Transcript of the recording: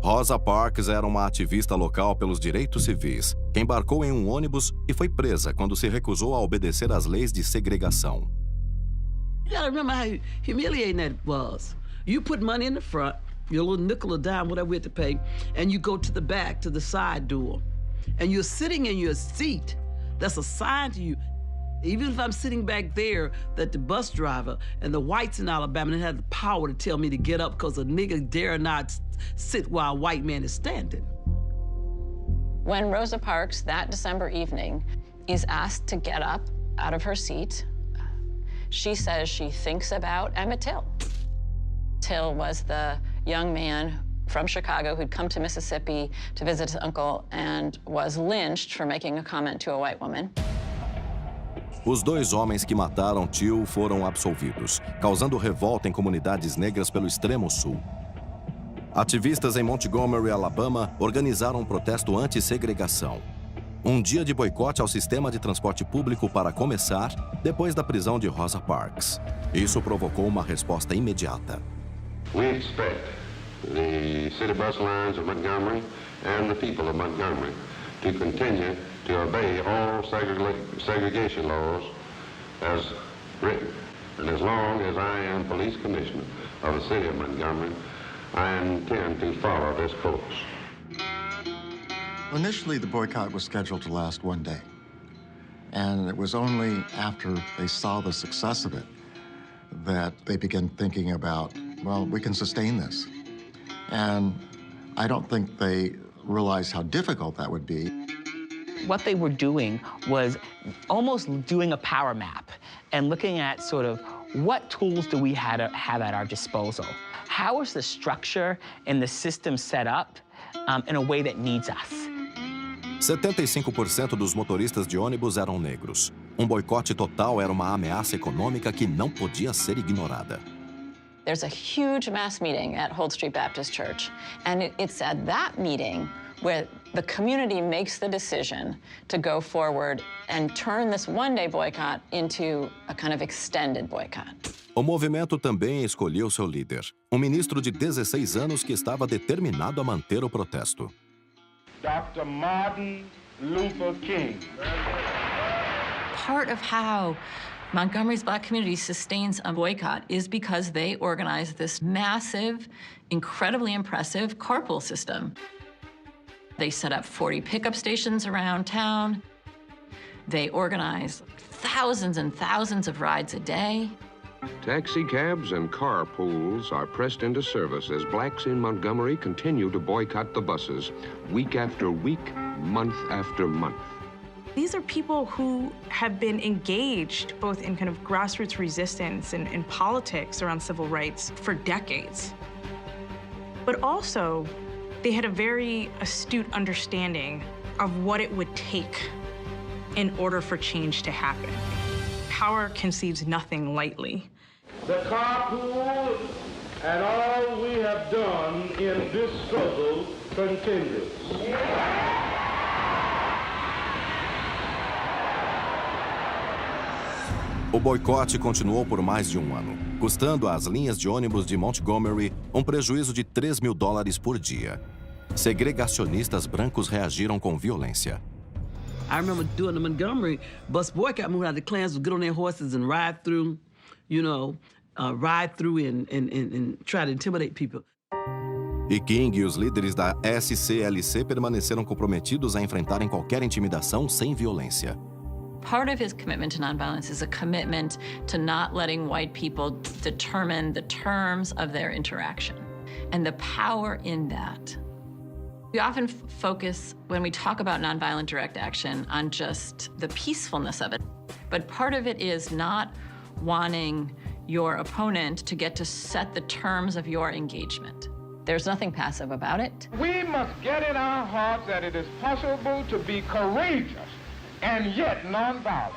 Rosa Parks era uma ativista local pelos direitos civis, que embarcou em um ônibus e foi presa quando se recusou a obedecer às leis de segregação. You gotta remember how humiliating that was. You put money in the front, your little nickel or dime, whatever we had to pay, and you go to the back, to the side door. And you're sitting in your seat that's assigned to you. Even if I'm sitting back there, that the bus driver and the whites in Alabama didn't have the power to tell me to get up because a nigga dare not sit while a white man is standing. When Rosa Parks, that December evening, is asked to get up out of her seat, she says she thinks about Emmett Till. Till was the young man from Chicago who'd come to Mississippi to visit his uncle and was lynched for making a comment to a white woman. Os dois homens que mataram Till foram absolvidos, causando revolta em comunidades negras pelo extremo sul. Ativistas em Montgomery, Alabama, organizaram um protesto anti-segregação. Um dia de boicote ao sistema de transporte público para começar, depois da prisão de Rosa Parks. Isso provocou uma resposta imediata. We expect the city bus lines of Montgomery and the people of Montgomery to continue to obey all segregation laws as written. And as long as I am police commissioner of the city of Montgomery, I intend to follow this course. Initially, the boycott was scheduled to last one day. And it was only after they saw the success of it that they began thinking about, well, we can sustain this. And I don't think they realized how difficult that would be. What they were doing was almost doing a power map and looking at sort of what tools do we have at our disposal? How is the structure and the system set up in a way that needs us? 75% dos motoristas de ônibus eram negros. Um boicote total era uma ameaça econômica que não podia ser ignorada. There's a huge mass meeting at Holt Street Baptist Church, and it's at that meeting where the community makes the decision to go forward and turn this one-day boycott into a kind of extended boycott. O movimento também escolheu seu líder, um ministro de 16 anos que estava determinado a manter o protesto. Dr. Martin Luther King. Part of how Montgomery's Black community sustains a boycott is because they organize this massive, incredibly impressive carpool system. They set up 40 pickup stations around town. They organize thousands and thousands of rides a day. Taxi cabs and carpools are pressed into service as blacks in Montgomery continue to boycott the buses week after week, month after month. These are people who have been engaged both in kind of grassroots resistance and in politics around civil rights for decades. But also, they had a very astute understanding of what it would take in order for change to happen. Power conceives nothing lightly. The carpool and all we have done in this struggle continues. O boicote continuou por mais de um ano, custando às linhas de ônibus de Montgomery um prejuízo de $3 mil por dia. Segregacionistas brancos reagiram com violência. I remember doing the Montgomery bus boycott, moving out the Klans would get on their horses and ride through, and try to intimidate people. E King e os líderes da SCLC permaneceram comprometidos a enfrentarem qualquer intimidação sem violência. Part of his commitment to nonviolence is a commitment to not letting white people determine the terms of their interaction and the power in that. We often focus, when we talk about nonviolent direct action, on just the peacefulness of it. But part of it is not wanting your opponent to get to set the terms of your engagement. There's nothing passive about it. We must get in our hearts that it is possible to be courageous and yet nonviolent.